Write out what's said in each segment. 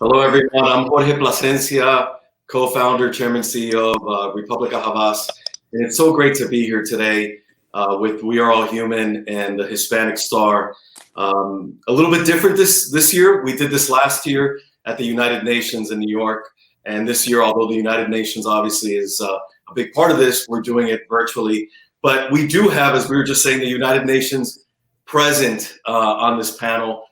Hello, everyone. I'm Jorge Plasencia, co-founder, chairman, CEO of Republica Havas. And it's so great to be here today with We Are All Human and the Hispanic Star. A little bit different this year. We did this last year at the United Nations in New York. And this year, although the United Nations obviously is a big part of this, we're doing it virtually. But we do have, as we were just saying, the United Nations present on this panel.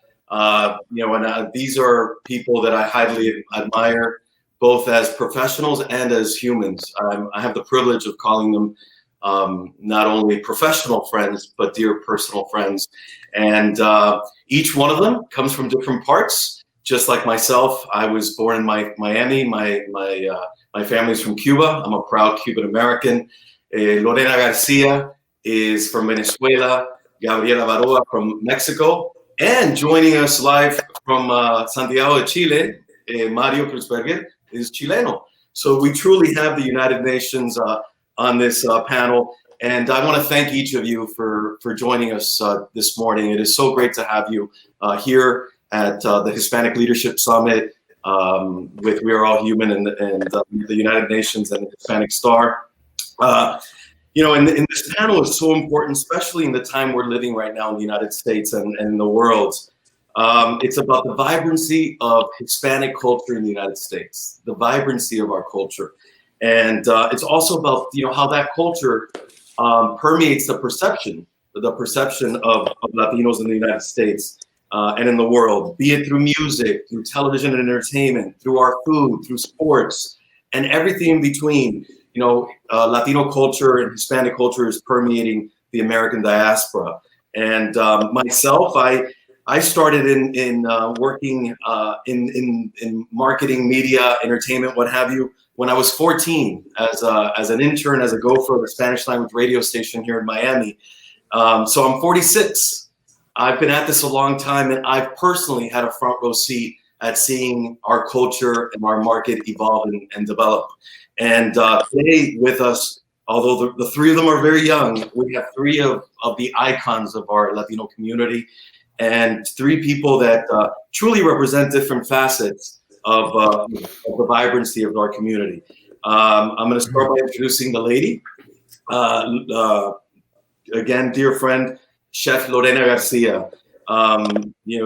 These are people that I highly admire, both as professionals and as humans. I have the privilege of calling them not only professional friends, but dear personal friends. And each one of them comes from different parts. Just like myself, I was born in Miami. My family's from Cuba. I'm a proud Cuban American. Lorena Garcia is from Venezuela. Gabriel Abaroa from Mexico. And joining us live from Santiago de Chile, Mario Kreutzberger is Chileno. So we truly have the United Nations on this panel. And I want to thank each of you for joining us this morning. It is so great to have you here at the Hispanic Leadership Summit with We Are All Human and the United Nations and the Hispanic Star. And this panel is so important, especially in the time we're living right now in the United States and the world. It's about the vibrancy of Hispanic culture in the United States, the vibrancy of our culture. And it's also about, how that culture permeates the perception of Latinos in the United States and in the world, be it through music, through television and entertainment, through our food, through sports, and everything in between. Latino culture and Hispanic culture is permeating the American diaspora. And myself, I started in working in marketing, media, entertainment, what have you, when I was 14 as an intern, as a gopher of a Spanish language radio station here in Miami. So I'm 46. I've been at this a long time, and I've personally had a front row seat at seeing our culture and our market evolve and develop. And today with us, although the three of them are very young, we have three of the icons of our Latino community and three people that truly represent different facets of the vibrancy of our community. I'm going to start by introducing the lady. Again, dear friend, Chef Lorena Garcia.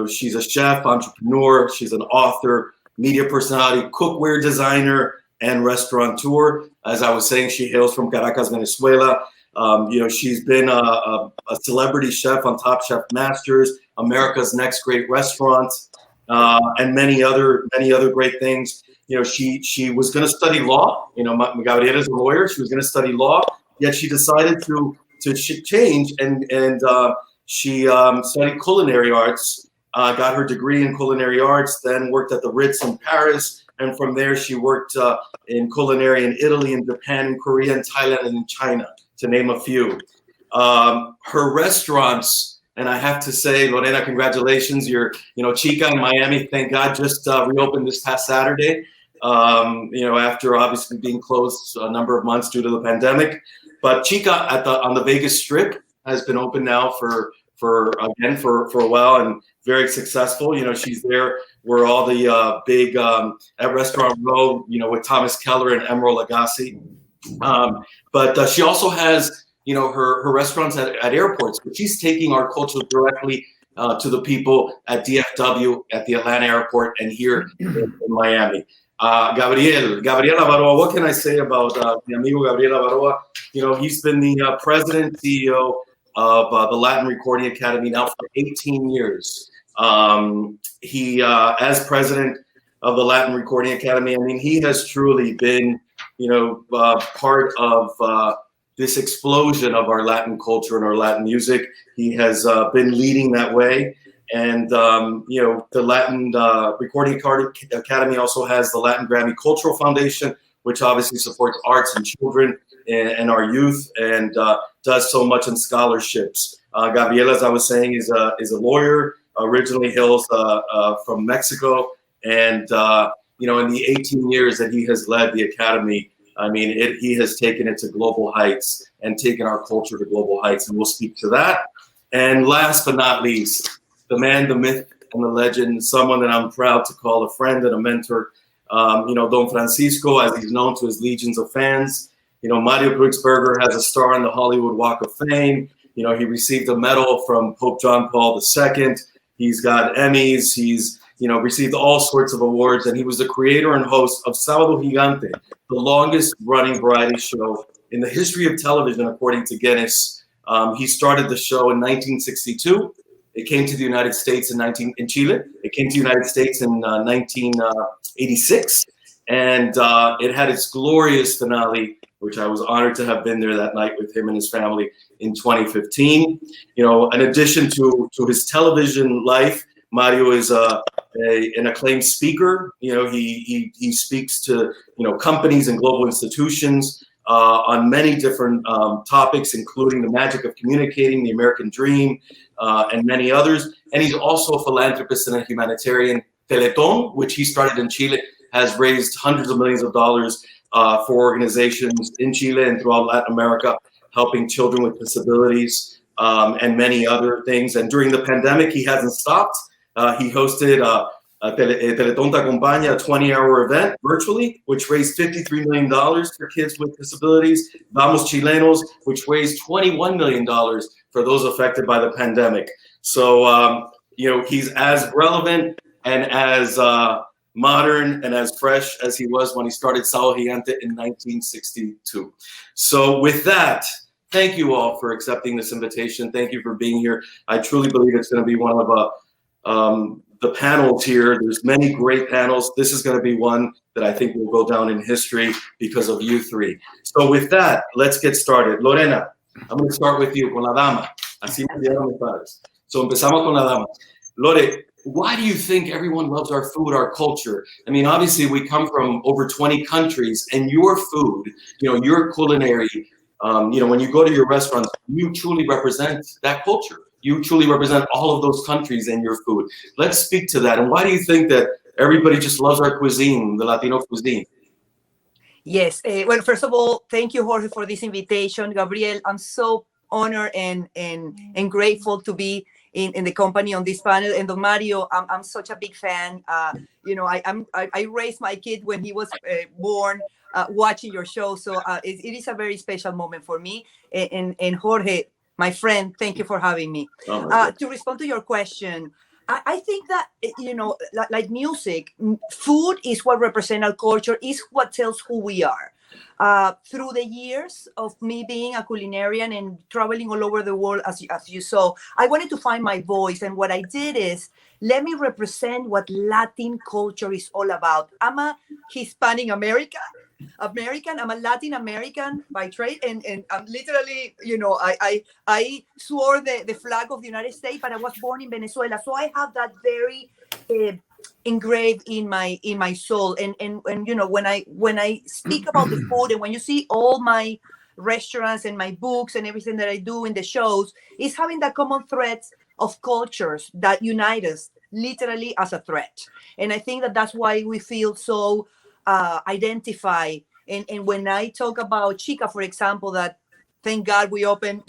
She's a chef, entrepreneur. She's an author, media personality, cookware designer, and restaurateur. As I was saying, she hails from Caracas, Venezuela. She's been a celebrity chef on Top Chef Masters, America's Next Great Restaurant, and many other great things. She was going to study law. Gabriela is a lawyer. She was going to study law, yet she decided to change and she studied culinary arts, got her degree in culinary arts, then worked at the Ritz in Paris. And from there, she worked in culinary in Italy, in Japan, in Korea, in Thailand, and in China, to name a few. Her restaurants, and I have to say, Lorena, congratulations. Your, Chica in Miami, thank God, just reopened this past Saturday, after obviously being closed a number of months due to the pandemic. But Chica on the Vegas Strip has been open now for a while and very successful. She's there where all the big at Restaurant Row, with Thomas Keller and Emerald Lagasse. But she also has, her restaurants at airports. But she's taking our culture directly to the people at DFW, at the Atlanta airport, and here in Miami. Gabriel Abaroa, what can I say about the amigo Gabriel Abaroa? He's been the president, CEO of the Latin Recording Academy now for 18 years. He, as president of the Latin Recording Academy, he has truly been, part of this explosion of our Latin culture and our Latin music. He has been leading that way. And, the Latin Recording Academy also has the Latin Grammy Cultural Foundation, which obviously supports arts and children and our youth, and does so much in scholarships. Gabriel, as I was saying, is a lawyer, originally hails from Mexico, and in the 18 years that he has led the academy, he has taken it to global heights and taken our culture to global heights, and we'll speak to that. And last but not least, the man, the myth, and the legend, someone that I'm proud to call a friend and a mentor. Don Francisco, as he's known to his legions of fans. Mario Kreutzberger has a star on the Hollywood Walk of Fame. He received a medal from Pope John Paul II. He's got Emmys. He's, received all sorts of awards. And he was the creator and host of Sábado Gigante, the longest running variety show in the history of television, according to Guinness. He started the show in 1962. It came to the United States in Chile. It came to the United States in 1986. And it had its glorious finale, which I was honored to have been there that night with him and his family in 2015. In addition to his television life, Mario is an acclaimed speaker. He speaks to companies and global institutions on many different topics, including the magic of communicating, the American dream, and many others. And he's also a philanthropist and a humanitarian. Teletón, which he started in Chile, has raised hundreds of millions of dollars for organizations in Chile and throughout Latin America, helping children with disabilities and many other things. And during the pandemic, he hasn't stopped. He hosted Teletón Te Acompaña, a 20-hour event virtually, which raised $53 million for kids with disabilities. Vamos Chilenos, which raised $21 million for those affected by the pandemic. So, he's as relevant and as modern and as fresh as he was when he started Sábado Gigante in 1962. So with that, thank you all for accepting this invitation. Thank you for being here. I truly believe it's going to be one of the panels here. There's many great panels. This is going to be one that I think will go down in history because of you three. So with that, let's get started. Lorena, I'm going to start with you, con la dama. Así me dieron mis padres. So empezamos con la dama. Lore, why do you think everyone loves our food, our culture? I mean, obviously we come from over 20 countries, and your food, your culinary, when you go to your restaurants, you truly represent that culture. You truly represent all of those countries and your food. Let's speak to that. And why do you think that everybody just loves our cuisine, the Latino cuisine? Yes. Well, first of all, thank you, Jorge, for this invitation. Gabriel, I'm so honored and grateful to be in the company on this panel. And Don Mario, I'm such a big fan. I raised my kid when he was born, watching your show. So it is a very special moment for me. And Jorge, my friend, thank you for having me. To respond to your question, I think that, like music, food is what represents our culture, is what tells who we are. Through the years of me being a culinarian and traveling all over the world, as you saw, I wanted to find my voice. And what I did is, let me represent what Latin culture is all about. I'm a Hispanic American. I'm a Latin American by trade. And I'm literally, I swore the flag of the United States, but I was born in Venezuela. So I have that very engraved in my soul. And when I speak about the food, and when you see all my restaurants and my books and everything that I do in the shows, is having that common thread of cultures that unite us literally as a thread. And I think that that's why we feel so identified. And when I talk about Chica, for example, that thank God we open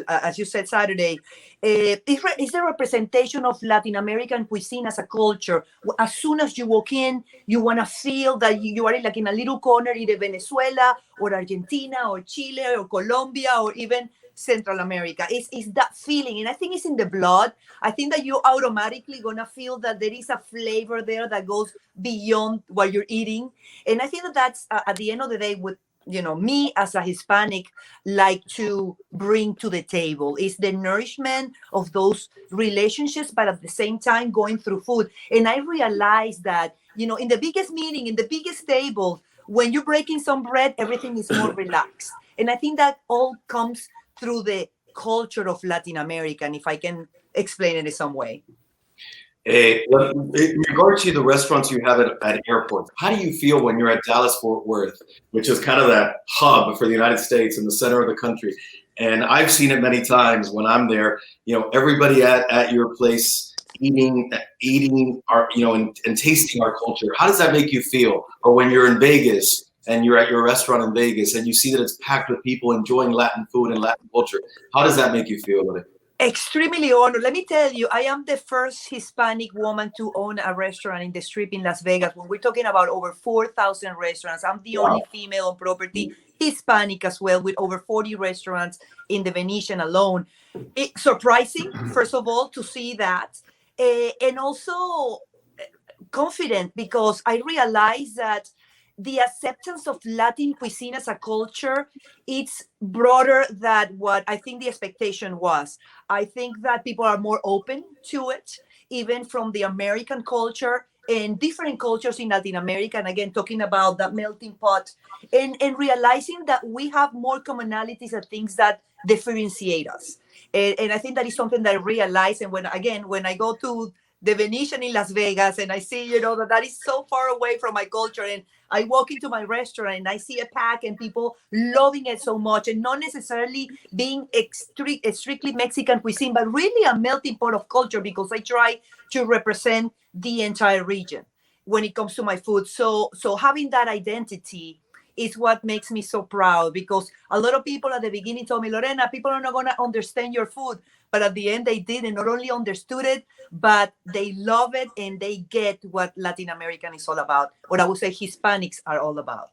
as you said, Saturday. It's the representation of Latin American cuisine as a culture. As soon as you walk in, you want to feel that you are like in a little corner, either Venezuela or Argentina or Chile or Colombia or even Central America. It's that feeling. And I think it's in the blood. I think that you're automatically going to feel that there is a flavor there that goes beyond what you're eating. And I think that that's at the end of the day with me as a Hispanic like to bring to the table is the nourishment of those relationships, but at the same time going through food. And I realized that, in the biggest meeting, in the biggest table, when you're breaking some bread, everything is more relaxed. And I think that all comes through the culture of Latin America, if I can explain it in some way. In regards to the restaurants you have at airports, how do you feel when you're at Dallas-Fort Worth, which is kind of that hub for the United States in the center of the country? And I've seen it many times when I'm there, everybody at your place eating our, and tasting our culture. How does that make you feel? Or when you're in Vegas and you're at your restaurant in Vegas and you see that it's packed with people enjoying Latin food and Latin culture, how does that make you feel with it? Extremely honored. Let me tell you, I am the first Hispanic woman to own a restaurant in the Strip in Las Vegas. When we're talking about over 4,000 restaurants, I'm the only female on property, Hispanic as well, with over 40 restaurants in the Venetian alone. It's surprising, first of all, to see that. And also confident because I realized that the acceptance of Latin cuisine as a culture, it's broader than what I think the expectation was. I think that people are more open to it, even from the American culture and different cultures in Latin America. And again, talking about that melting pot and realizing that we have more commonalities and things that differentiate us. And I think that is something that I realize. And when I go to the Venetian in Las Vegas and I see, that is so far away from my culture. And I walk into my restaurant and I see a pack and people loving it so much and not necessarily being strictly Mexican cuisine, but really a melting pot of culture because I try to represent the entire region when it comes to my food. So having that identity is what makes me so proud because a lot of people at the beginning told me, Lorena, people are not going to understand your food. But at the end, they did and not only understood it, but they love it and they get what Latin American is all about, or I would say Hispanics are all about.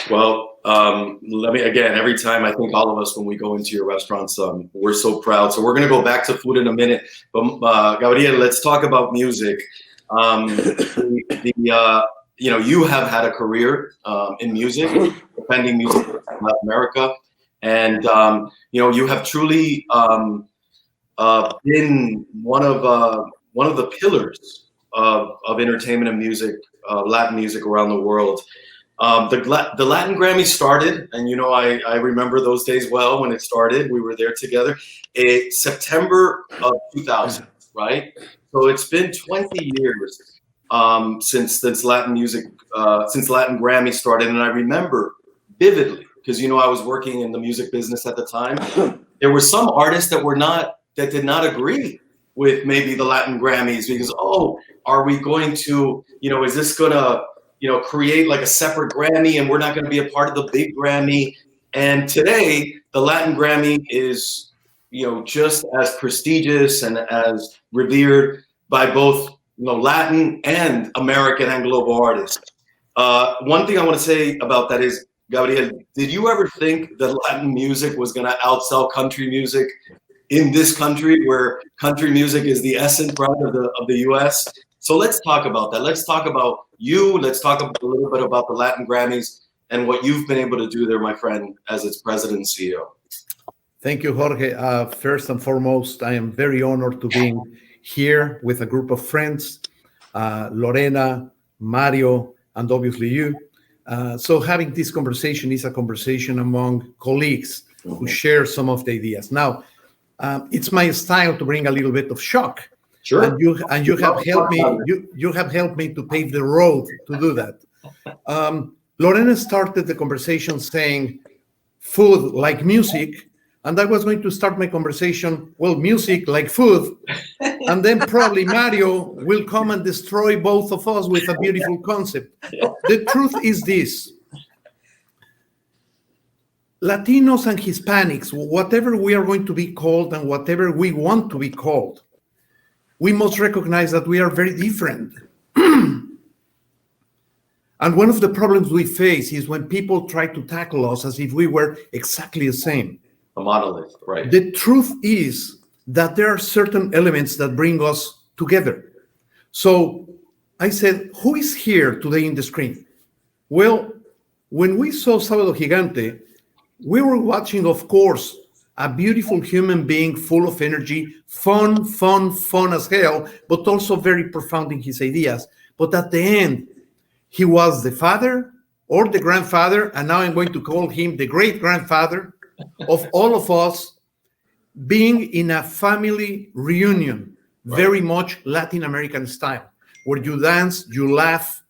Well, every time I think all of us, when we go into your restaurants, we're so proud. So we're going to go back to food in a minute. But Gabriel, let's talk about music. You have had a career in music, defending music in Latin America. And, you have truly been one of the pillars of entertainment and music, Latin music around the world. The Latin Grammy started, and I remember those days well when it started. We were there together. September of 2000, right? So it's been 20 years since Latin music, since Latin Grammy started, and I remember vividly because I was working in the music business at the time. There were some artists that did not agree with maybe the Latin Grammys because, are we going to, is this gonna, create like a separate Grammy and we're not going to be a part of the big Grammy? And today, the Latin Grammy is, just as prestigious and as revered by both, Latin and American and global artists. One thing I want to say about that is, Gabriel, did you ever think that Latin music was going to outsell country music in this country where country music is the essence, right, of the U.S.? So let's talk about that. Let's talk about you. Let's talk a little bit about the Latin Grammys and what you've been able to do there, my friend, as its president and CEO. Thank you, Jorge. First and foremost, I am very honored to be here with a group of friends, Lorena, Mario, and obviously you. So having this conversation is a conversation among colleagues who share some of the ideas. Now, it's my style to bring a little bit of shock. Sure. And you have helped me. You have helped me to pave the road to do that. Lorena started the conversation saying, "Food like music," and I was going to start my conversation. Well, music like food, and then probably Mario will come and destroy both of us with a beautiful concept. The truth is this. Latinos and Hispanics, whatever we are going to be called and whatever we want to be called, we must recognize that we are very different. And one of the problems we face is when people try to tackle us as if we were exactly the same. A monolith, right? The truth is that there are certain elements that bring us together. So I said, who is here today in the screen? Well, when we saw Sábado Gigante, we were watching, of course, a beautiful human being full of energy, fun as hell, but also very profound in his ideas. But at the end, he was the father or the grandfather, and now I'm going to call him the great-grandfather of all of us being in a family reunion, very much Latin American style, where you dance, you laugh,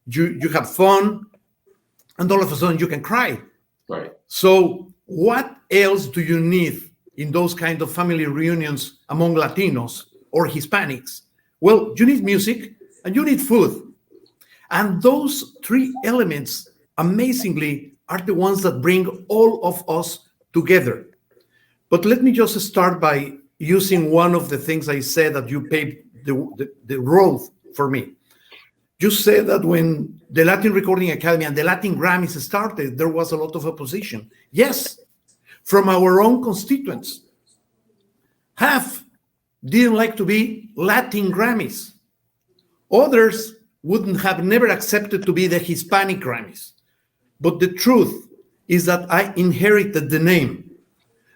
you have fun, and all of a sudden you can cry. Right. So what else do you need in those kind of family reunions among Latinos or Hispanics? Well, you need music and you need food. And those three elements, amazingly, are the ones that bring all of us together. But let me just start by using one of the things I said that you paved the road for me. You said that when the Latin Recording Academy and the Latin Grammys started, there was a lot of opposition. Yes, from our own constituents. Half didn't like to be Latin Grammys. Others wouldn't have never accepted to be the Hispanic Grammys. But the truth is that I inherited the name.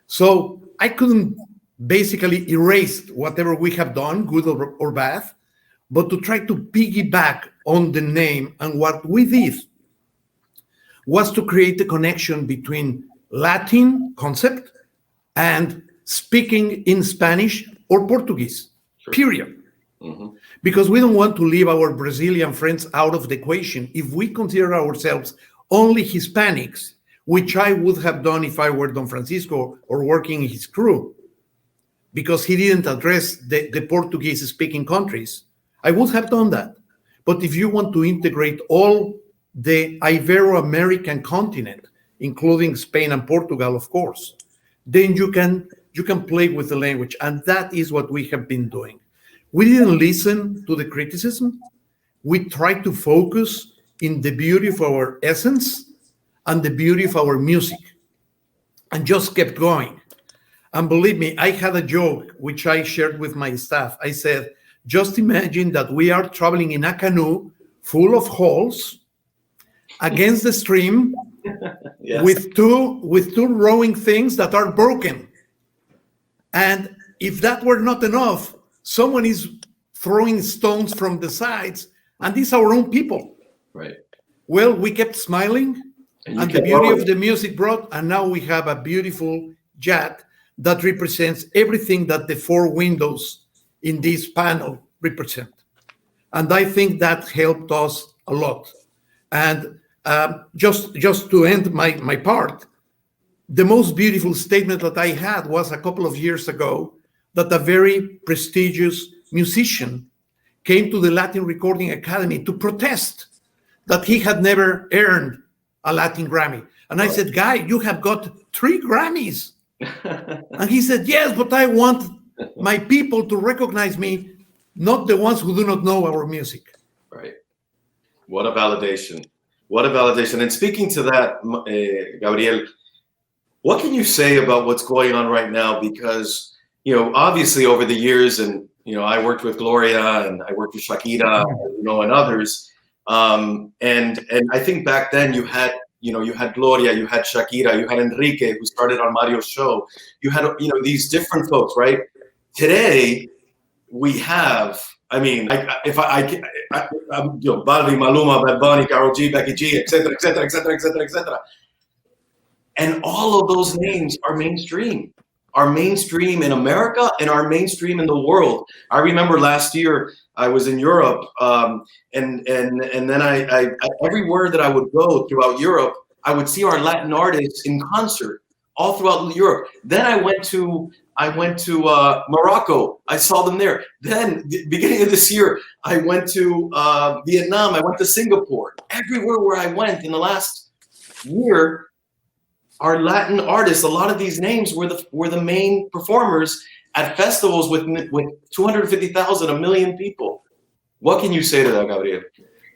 So I couldn't basically erase whatever we have done, good or bad, but to try to piggyback on the name. And what we did was to create a connection between Latin concept and speaking in Spanish or Portuguese, period. Mm-hmm. Because we don't want to leave our Brazilian friends out of the equation. If we consider ourselves only Hispanics, which I would have done if I were Don Francisco or working in his crew, because he didn't address the Portuguese-speaking countries, I would have done that. But if you want to integrate all the Ibero-American continent, including Spain and Portugal, of course, then you can play with the language. And that is what we have been doing. We didn't listen to the criticism. We tried to focus in the beauty of our essence and the beauty of our music, and just kept going. And believe me, I had a joke which I shared with my staff. I said, just imagine that we are traveling in a canoe full of holes against the stream. Yes. with two rowing things that are broken. And if that were not enough, someone is throwing stones from the sides, and these are our own people. Right. Well, we kept smiling, and the beauty of the music brought, and now we have a beautiful jet that represents everything that the four windows in this panel represent. And I think that helped us a lot. And just to end my part, the most beautiful statement that I had was a couple of years ago that a very prestigious musician came to the Latin Recording Academy to protest that he had never earned a Latin Grammy. And I said, "Guy, you have got 3 Grammys." And he said, "Yes, but I want my people to recognize me, not the ones who do not know our music." Right. What a validation. What a validation. And speaking to that, Gabriel, what can you say about what's going on right now? Because, obviously over the years, and, I worked with Gloria and I worked with Shakira, and others. And I think back then you had Gloria, you had Shakira, you had Enrique, who started on Mario's show. You had, these different folks, right? Today, we have, Balvin, Maluma, Bad Bunny, Karol G, Becky G, etc., etc., etc., etc., etc. And all of those names are mainstream in America and are mainstream in the world. I remember last year I was in Europe, and then I everywhere that I would go throughout Europe, I would see our Latin artists in concert all throughout Europe. Then I went to Morocco. I saw them there. Then, beginning of this year, I went to Vietnam. I went to Singapore. Everywhere where I went in the last year, our Latin artists, a lot of these names were the main performers at festivals with 250,000, 1 million people. What can you say to that, Gabriel?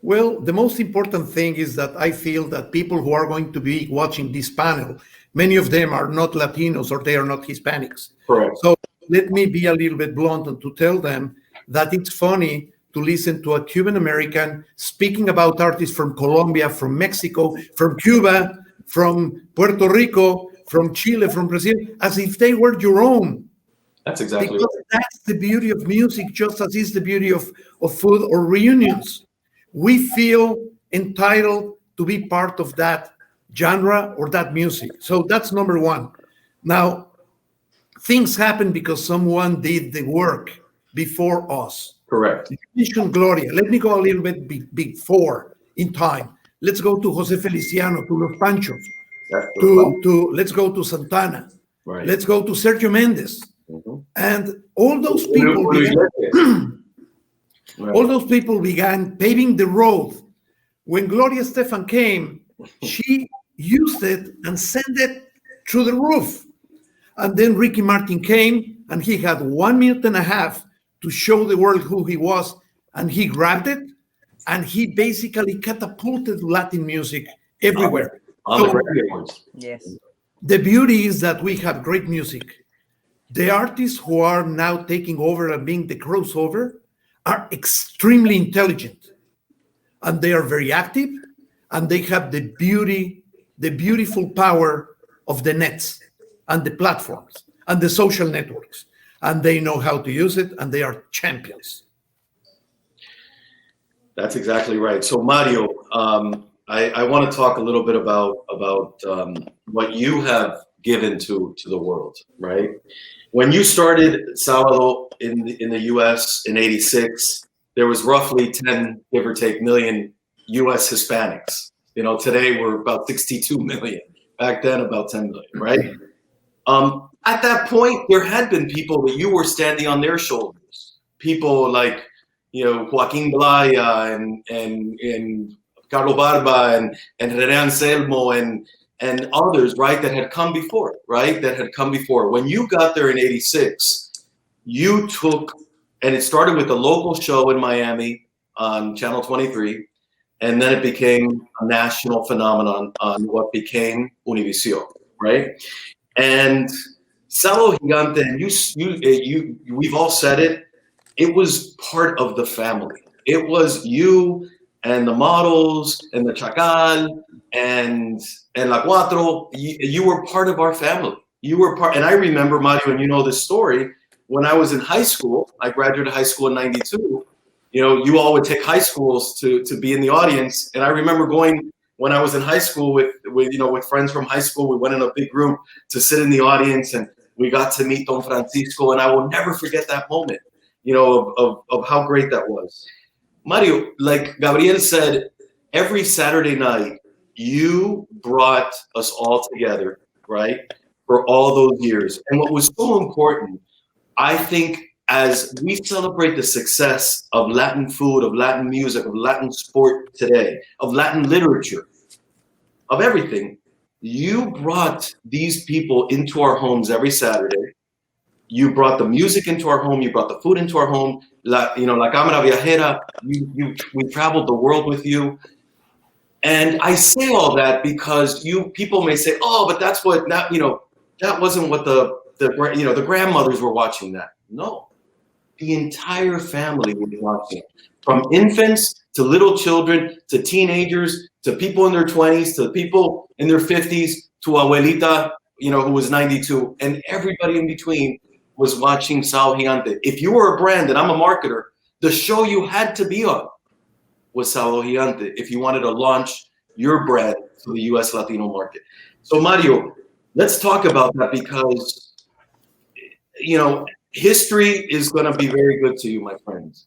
Well, the most important thing is that I feel that people who are going to be watching this panel, many of them are not Latinos or they are not Hispanics. Correct. So let me be a little bit blunt and to tell them that it's funny to listen to a Cuban American speaking about artists from Colombia, from Mexico, from Cuba, from Puerto Rico, from Chile, from Brazil, as if they were your own. That's exactly because right. That's the beauty of music, just as is the beauty of food or reunions. We feel entitled to be part of that genre or that music. So that's number one. Now, things happen because someone did the work before us. Correct. Gloria. Let me go a little bit before in time. Let's go to Jose Feliciano, to Los Panchos, let's go to Santana. Right. Let's go to Sergio Mendes. Mm-hmm. And all those people began paving the road. When Gloria Estefan came, she used it and sent it through the roof. And then Ricky Martin came and he had 1.5 minutes to show the world who he was, and he grabbed it, and he basically catapulted Latin music everywhere. Yes. The beauty is that we have great music. The artists who are now taking over and being the crossover are extremely intelligent, and they are very active, and they have the beautiful power of the nets and the platforms and the social networks, and they know how to use it, and they are champions. That's exactly right. So Mario, I want to talk a little bit about what you have given to the world, right? When you started Sábado in the U.S. in '86, there was roughly 10, give or take, million U.S. Hispanics. You know, today we're about 62 million. Back then, about 10 million, right? At that point, there had been people that you were standing on their shoulders. People like, you know, Joaquin Blaya and Carlos Barba and René Anselmo and others, right, that had come before, right, that had come before. When you got there in '86, you took, and it started with a local show in Miami on Channel 23, and then it became a national phenomenon on what became Univision, right? And Sábado Gigante, and we've all said it, it was part of the family. It was you and the models and the Chacal and La Cuatro. You were part of our family. You were part, and I remember, Mario, and you know this story, when I was in high school, I graduated high school in '92, you know, you all would take high schools to be in the audience. And I remember going, when I was in high school with friends from high school, we went in a big group to sit in the audience, and we got to meet Don Francisco, and I will never forget that moment, you know, of how great that was. Mario, like Gabriel said, every Saturday night, you brought us all together, right, for all those years. And what was so important, I think, as we celebrate the success of Latin food, of Latin music, of Latin sport today, of Latin literature, of everything, you brought these people into our homes every Saturday. You brought the music into our home. You brought the food into our home. La Cámara Viajera, we traveled the world with you. And I say all that because people may say, oh, but that wasn't what the grandmothers were watching that. No, the entire family was watching, from infants to little children to teenagers to people in their 20s to people in their 50s to Abuelita, who was 92, and everybody in between was watching Sábado Gigante. If you were a brand, and I'm a marketer, the show you had to be on was Sábado Gigante if you wanted to launch your brand to the U.S. Latino market. So Mario, let's talk about that, because history is going to be very good to you, my friends.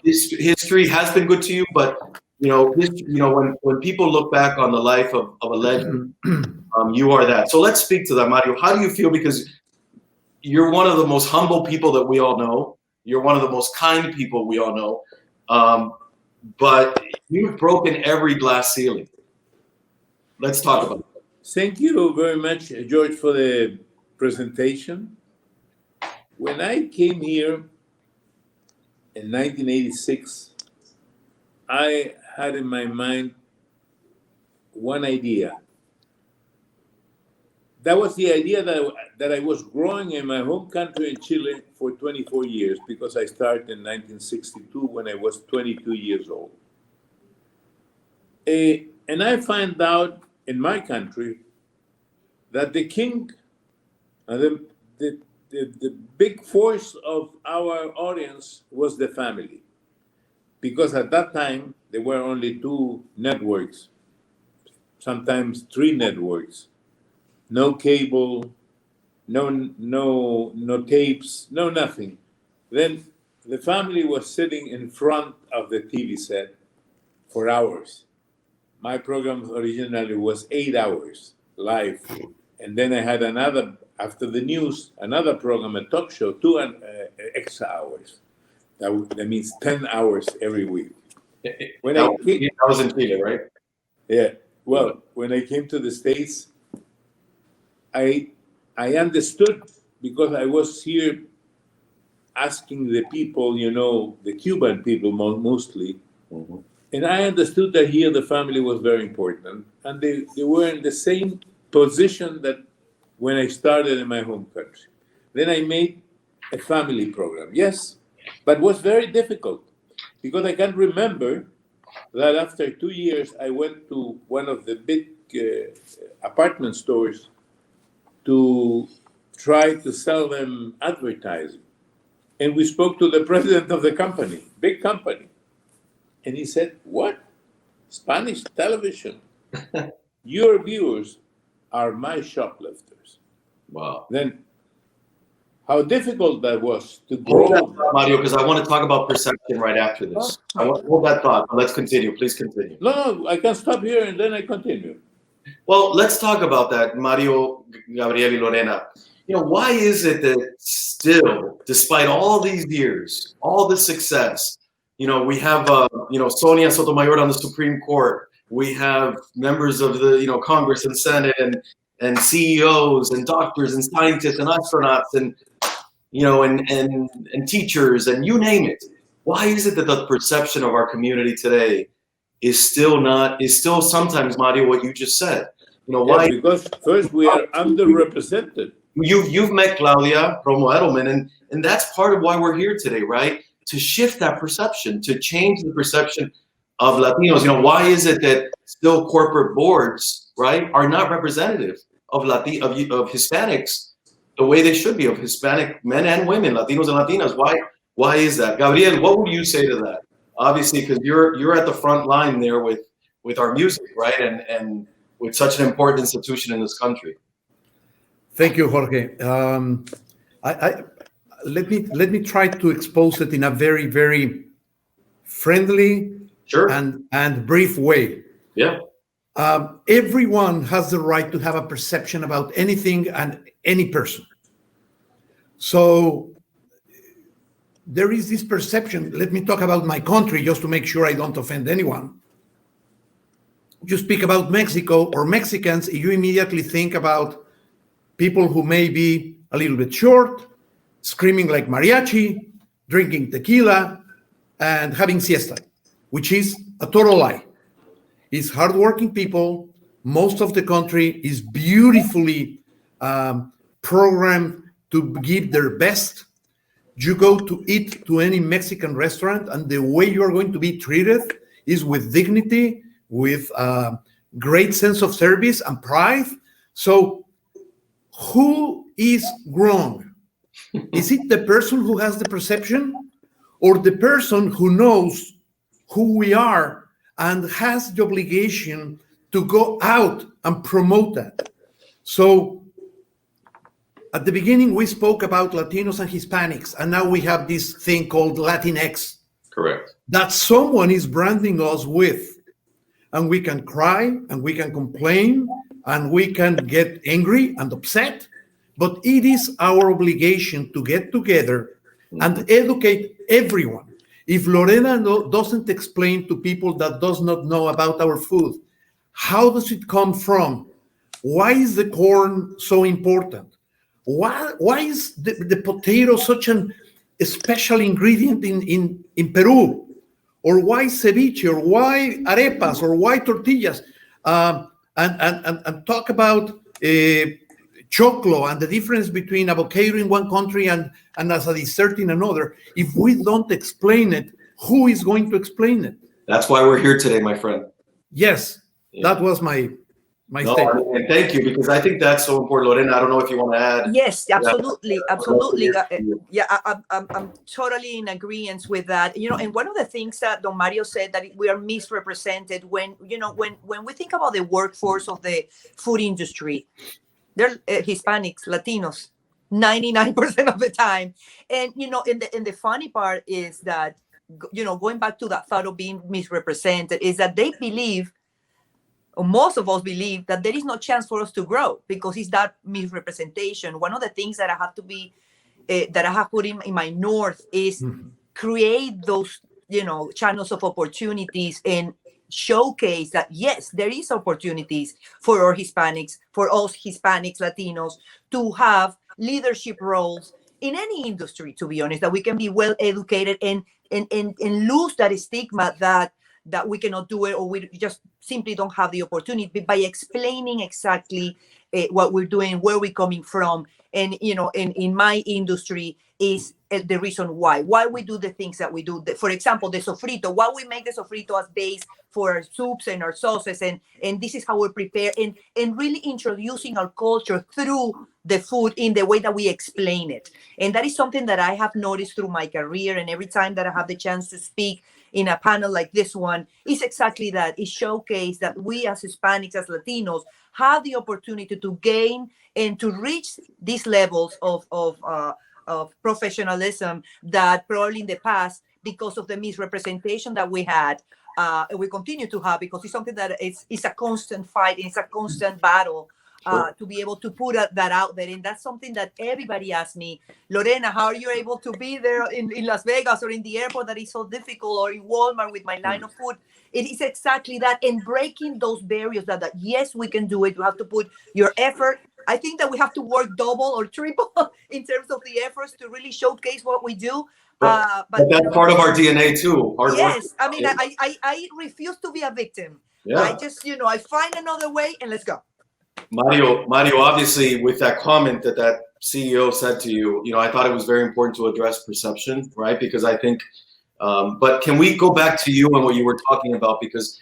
History has been good to you, but when people look back on the life of a legend, you are that. So let's speak to that, Mario. How do you feel? Because you're one of the most humble people that we all know. You're one of the most kind people we all know. But you've broken every glass ceiling. Let's talk about it. Thank you very much, George, for the presentation. When I came here in 1986, I had in my mind one idea. That was the idea that I was growing in my home country in Chile for 24 years, because I started in 1962 when I was 22 years old. And I found out in my country that the king, the big force of our audience was the family. Because at that time, there were only 2 networks, sometimes 3 networks. No cable, no tapes, no nothing. Then the family was sitting in front of the TV set for hours. My program originally was 8 hours live. And then I had another, after the news, another program, a talk show, 2 extra hours. That means 10 hours every week. When I was in Chile, right? Yeah. Well, when I came to the States, I understood because I was here asking the people, the Cuban people mostly, and I understood that here the family was very important, and they were in the same position that when I started in my home country. Then I made a family program, yes, but it was very difficult because I can remember that after 2 years, I went to one of the big apartment stores to try to sell them advertising. And we spoke to the president of the company, big company. And he said, "What? Spanish television? Your viewers are my shoplifters." Wow. Then how difficult that was to grow. Hold that thought, Mario, because I want to talk about perception right after this. I want to hold that thought, but let's continue. Please continue. No, I can stop here and then I continue. Well, let's talk about that, Mario, Gabriel, and Lorena. Why is it that still, despite all these years, all this success, we have, Sonia Sotomayor on the Supreme Court. We have members of the, Congress and Senate and CEOs and doctors and scientists and astronauts and teachers and you name it. Why is it that the perception of our community today is still sometimes, Mario, what you just said? Why? Yeah, because first we are underrepresented. You've met Claudia Romo Edelman, and that's part of why we're here today, right? To shift that perception, to change the perception of Latinos. Why is it that still corporate boards, right, are not representative of Hispanics the way they should be, of Hispanic men and women, Latinos and Latinas? Why is that? Gabriel, what would you say to that? Obviously, because you're at the front line there with our music, right? And with such an important institution in this country. Thank you, Jorge. Let me try to expose it in a very, very friendly and brief way. Yeah. Everyone has the right to have a perception about anything and any person. So there is this perception. Let me talk about my country just to make sure I don't offend anyone. You speak about Mexico or Mexicans, you immediately think about people who may be a little bit short, screaming like mariachi, drinking tequila, and having siesta, which is a total lie. It's hardworking people. Most of the country is beautifully programmed to give their best. You go to eat to any Mexican restaurant, and the way you are going to be treated is with dignity, with great sense of service and pride. So who is wrong? Is it the person who has the perception, or the person who knows who we are and has the obligation to go out and promote that? So at the beginning, we spoke about Latinos and Hispanics, and now we have this thing called Latinx. Correct. That someone is branding us with. And we can cry, and we can complain, and we can get angry and upset, but it is our obligation to get together and educate everyone. If Lorena doesn't explain to people that does not know about our food, how does it come from? Why is the corn so important? Why is the potato such a special ingredient in Peru? Or why ceviche, or why arepas, or why tortillas, and talk about choclo and the difference between avocado in one country and as a dessert in another. If we don't explain it, who is going to explain it? That's why we're here today, my friend. Yes, that was my statement. And thank you, because I think that's so important. Lorena, I don't know if you want to add. Yes, absolutely. Yeah, I'm totally in agreement with that. And one of the things that Don Mario said, that we are misrepresented when we think about the workforce of the food industry, they're Hispanics, Latinos, 99% of the time. And and the funny part is that going back to that thought of being misrepresented, is that they believe, or most of us believe, that there is no chance for us to grow because it's that misrepresentation. One of the things that I have to be, that I have put in my north is create those, channels of opportunities and showcase that, yes, there is opportunities for our Hispanics, for us Hispanics, Latinos, to have leadership roles in any industry, to be honest, that we can be well educated and lose that stigma that we cannot do it, or we just simply don't have the opportunity, by explaining exactly what we're doing, where we're coming from. And, you know, in my industry is the reason why we do the things that we do. For example, the sofrito, why we make the sofrito as base for our soups and our sauces, and this is how we prepare, and really introducing our culture through the food in the way that we explain it. And that is something that I have noticed through my career, and every time that I have the chance to speak in a panel like this one, is exactly that. It showcases that we as Hispanics, as Latinos, have the opportunity to gain and to reach these levels of professionalism that probably in the past, because of the misrepresentation that we had, we continue to have, because it's something that it's a constant fight, it's a constant battle. To be able to put that out there. And that's something that everybody asks me, Lorena, how are you able to be there in Las Vegas or in the airport that is so difficult, or in Walmart with my line of food? It is exactly that, and breaking those barriers that yes, we can do it. You have to put your effort. I think that we have to work double or triple in terms of the efforts to really showcase what we do. But that's part of our DNA too. Hard yes, work. I mean, I refuse to be a victim. Yeah. I just, I find another way and let's go. Mario, obviously, with that comment that CEO said to you, I thought it was very important to address perception, right? Because I think, but can we go back to you and what you were talking about? Because,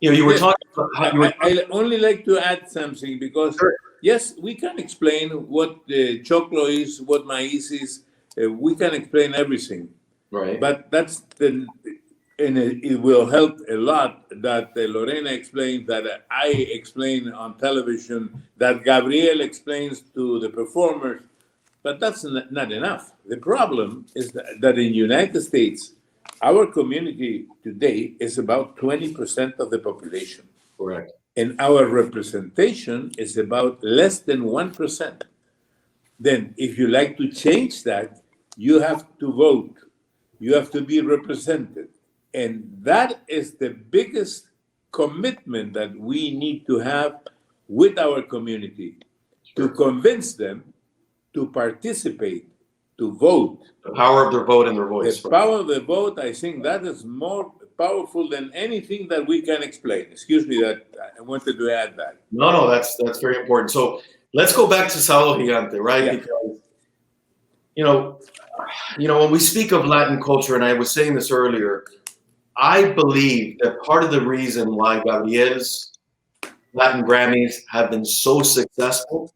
you were talking about I only like to add something, because Sure. yes, we can explain what the choclo is, what maize is. We can explain everything. Right. But that's and it will help a lot that Lorena explained, that I explain on television, that Gabriel explains to the performers, but that's not enough. The problem is that in the United States, our community today is about 20% of the population. Correct. And our representation is about less than 1%. Then if you like to change that, you have to vote. You have to be represented. And that is the biggest commitment that we need to have with our community, to convince them to participate, to vote. The power of their vote and their voice. The power of the vote, I think that is more powerful than anything that we can explain. Excuse me that I wanted to add that. No, that's very important. So let's go back to Sábado Gigante, right? Yeah. Because, when we speak of Latin culture, and I was saying this earlier, I believe that part of the reason why Gabriel's Latin Grammys have been so successful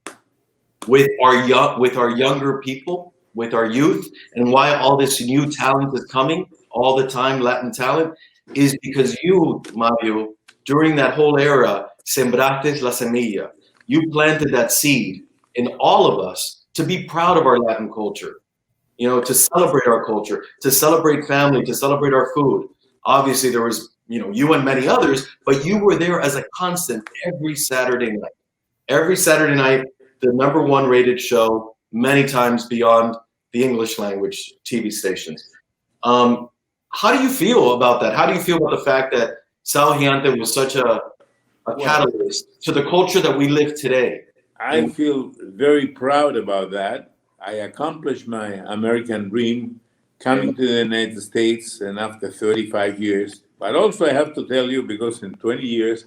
with our younger people, with our youth, and why all this new talent is coming all the time, Latin talent, is because you, Mario, during that whole era, sembraste la semilla. You planted that seed in all of us to be proud of our Latin culture, to celebrate our culture, to celebrate family, to celebrate our food. Obviously, there was, you and many others, but you were there as a constant every Saturday night. Every Saturday night, the #1 rated show, many times beyond the English language TV stations. How do you feel about that? How do you feel about the fact that Sábado Gigante was such a catalyst to the culture that we live today? I feel very proud about that. I accomplished my American dream coming to the United States, and after 35 years. But also I have to tell you, because in 20 years,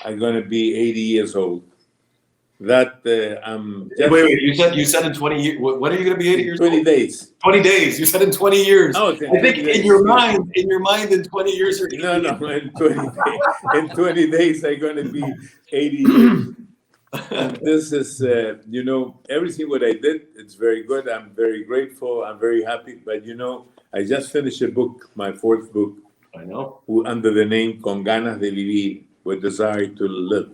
I'm going to be 80 years old. That I'm just... Wait, you said in 20 years, when are you going to be 80 years 20 old? days. 20 days. You said in 20 years. Oh, I think in your mind, in 20 years. No, in 20 days. In 20 days, I'm going to be 80 years. And this is, everything what I did, it's very good. I'm very grateful. I'm very happy. But, I just finished a book, my 4th book. I know. Under the name Con Ganas de Vivir, with desire to live.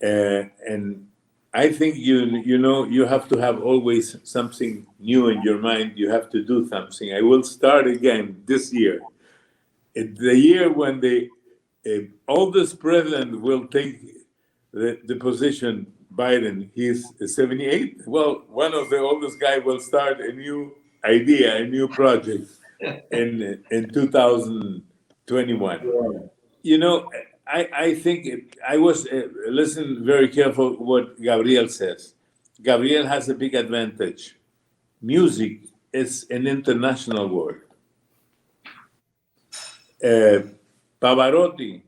And I think, you have to have always something new in your mind. You have to do something. I will start again this year. It's the year when the oldest president will take the position, Biden. He's 78. Well, one of the oldest guys will start a new idea, a new project in 2021. You know, I think I was listen very careful what Gabriel says. Gabriel has a big advantage. Music is an international word. Pavarotti,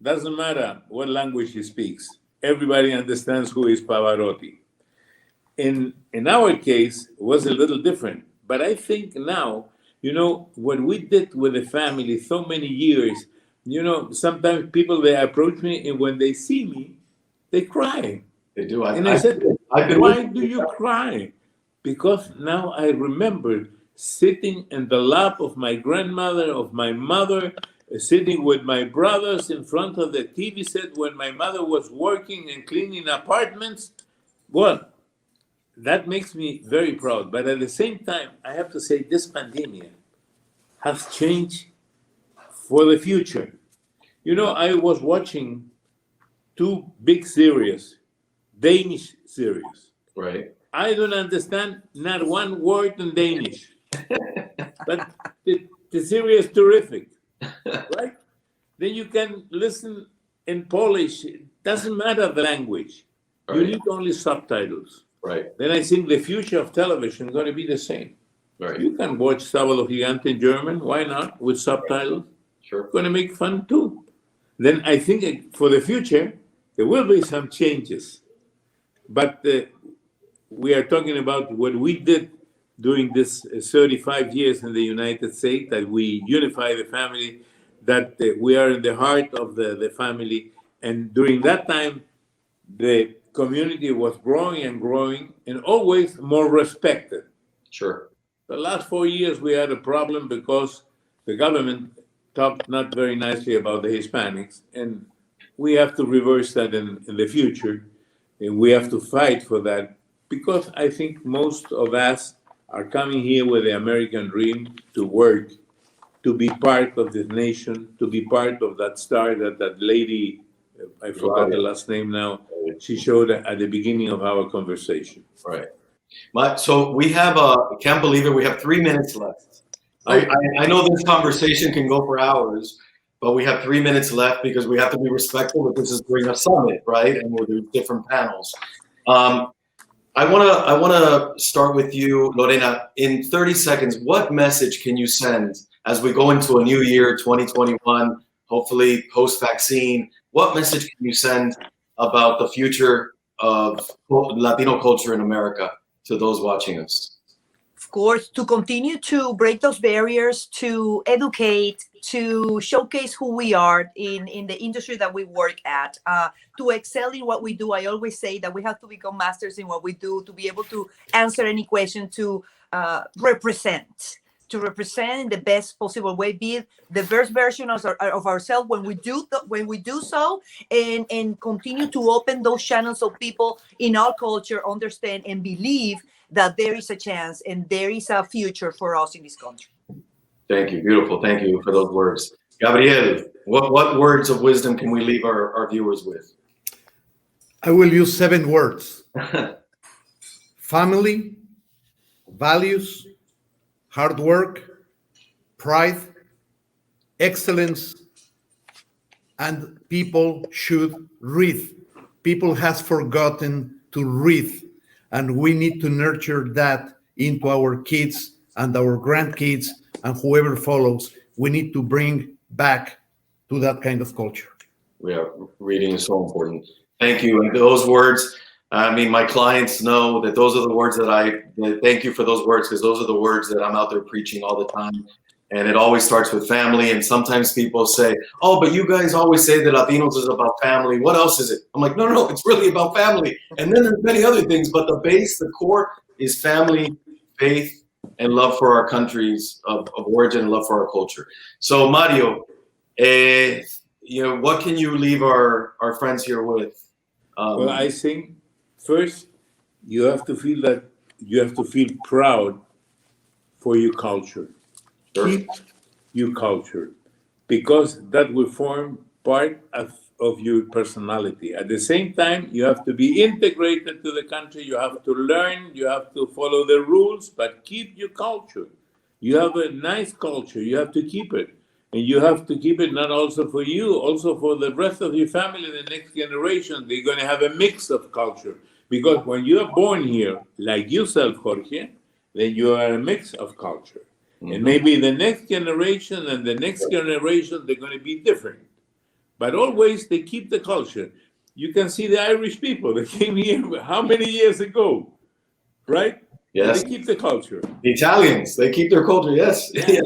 doesn't matter what language he speaks. Everybody understands who is Pavarotti. In our case, it was a little different. But I think now, you know, what we did with the family so many years, you know, sometimes people, they approach me and when they see me, they cry. They do. And I said, I've been why do you cry? Because now I remember sitting in the lap of my grandmother, of my mother, sitting with my brothers in front of the TV set when my mother was working and cleaning apartments. Well, that makes me very proud. But at the same time, I have to say this pandemic has changed for the future. You know, I was watching two big series, Danish series. Right. I don't understand not one word in Danish. But the series is terrific, right? Then you can listen in Polish. It doesn't matter the language. Right. You need only subtitles. Right. Then I think the future of television is going to be the same. Right. You can watch Sábado Gigante in German. Why not? With subtitles. Sure. It's going to make fun too. Then I think for the future, there will be some changes. But we are talking about what we did during this 35 years in the United States, that we unify the family, that we are in the heart of the family. And during that time, the community was growing and always more respected. Sure. The last 4 years, we had a problem because the government talked not very nicely about the Hispanics, and we have to reverse that in the future, and we have to fight for that, because I think most of us are coming here with the American dream to work, to be part of this nation, to be part of that star that lady, I forgot the last name now, she showed at the beginning of our conversation. Right. So we have, I can't believe it, we have 3 minutes left. I know this conversation can go for hours, but we have 3 minutes left because we have to be respectful that this is during a summit, right? And we'll do different panels. I wanna start with you, Lorena. In 30 seconds, what message can you send as we go into a new year, 2021, hopefully post-vaccine? What message can you send about the future of Latino culture in America to those watching us? Of course, to continue to break those barriers, to educate, to showcase who we are in the industry that we work at, to excel in what we do. I always say that we have to become masters in what we do, to be able to answer any question, to represent in the best possible way, be the best version of ourselves when we do so, and continue to open those channels so people in our culture understand and believe that there is a chance and there is a future for us in this country. Thank you. Beautiful. Thank you for those words. Gabriel, what words of wisdom can we leave our viewers with? I will use 7 words. Family, values, hard work, pride, excellence, and people should read. People has forgotten to read, and we need to nurture that into our kids and our grandkids and whoever follows. We need to bring back to that kind of culture. Yeah, reading is so important. Thank you. And those words, I mean, my clients know that those are the words that thank you for those words, because those are the words that I'm out there preaching all the time. And it always starts with family. And sometimes people say, oh, but you guys always say that Latinos is about family. What else is it? I'm like, no, it's really about family. And then there's many other things, but the base, the core is family, faith, and love for our countries of origin and love for our culture. So Mario, what can you leave our friends here with? Well, I think first you have to feel proud for your culture. Sure. Keep your culture, because that will form part of your personality. At the same time, you have to be integrated to the country. You have to learn, you have to follow the rules, but keep your culture. You have a nice culture, you have to keep it. And you have to keep it not also for you, also for the rest of your family, the next generation. They're going to have a mix of culture. Because when you are born here, like yourself, Jorge, then you are a mix of culture. And maybe the next generation and the next generation, they're going to be different. But always they keep the culture. You can see the Irish people that came here how many years ago, right? Yes. They keep the culture. The Italians, they keep their culture. Yes. Yeah.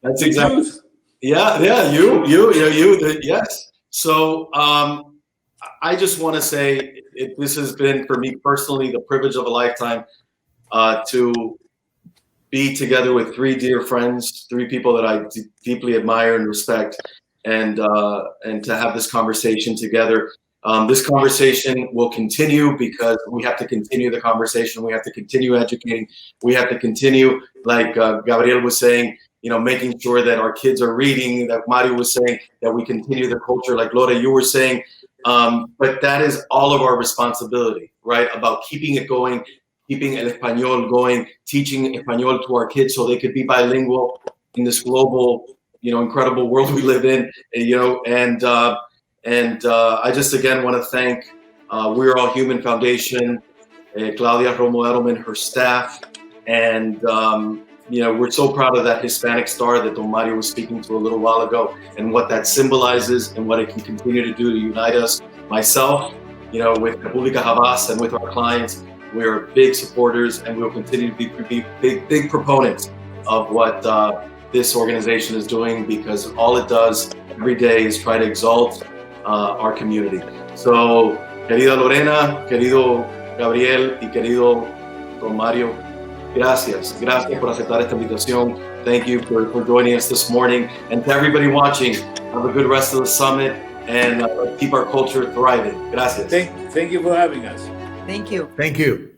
That's The exactly. Jews. Yeah. Yes. So I just want to say this has been for me personally the privilege of a lifetime to be together with three dear friends, three people that I deeply admire and respect, and to have this conversation together. This conversation will continue because we have to continue the conversation. We have to continue educating. We have to continue, like Gabriel was saying, making sure that our kids are reading, that Mario was saying, that we continue the culture, like Lora, you were saying. But that is all of our responsibility, right? About keeping it going, keeping El Español going, teaching Español to our kids so they could be bilingual in this global, incredible world we live in, and I just again want to thank We're All Human Foundation, Claudia Romo Edelman, her staff, and we're so proud of that Hispanic star that Don Mario was speaking to a little while ago, and what that symbolizes and what it can continue to do to unite us. Myself, with Republica Havas and with our clients, we are big supporters, and we'll continue to be big proponents of what this organization is doing, because all it does every day is try to exalt our community. So, querida Lorena, querido Gabriel y querido Don Mario, gracias por aceptar esta invitación. Thank you for joining us this morning. And to everybody watching, have a good rest of the summit, and keep our culture thriving. Gracias. Thank you for having us. Thank you. Thank you.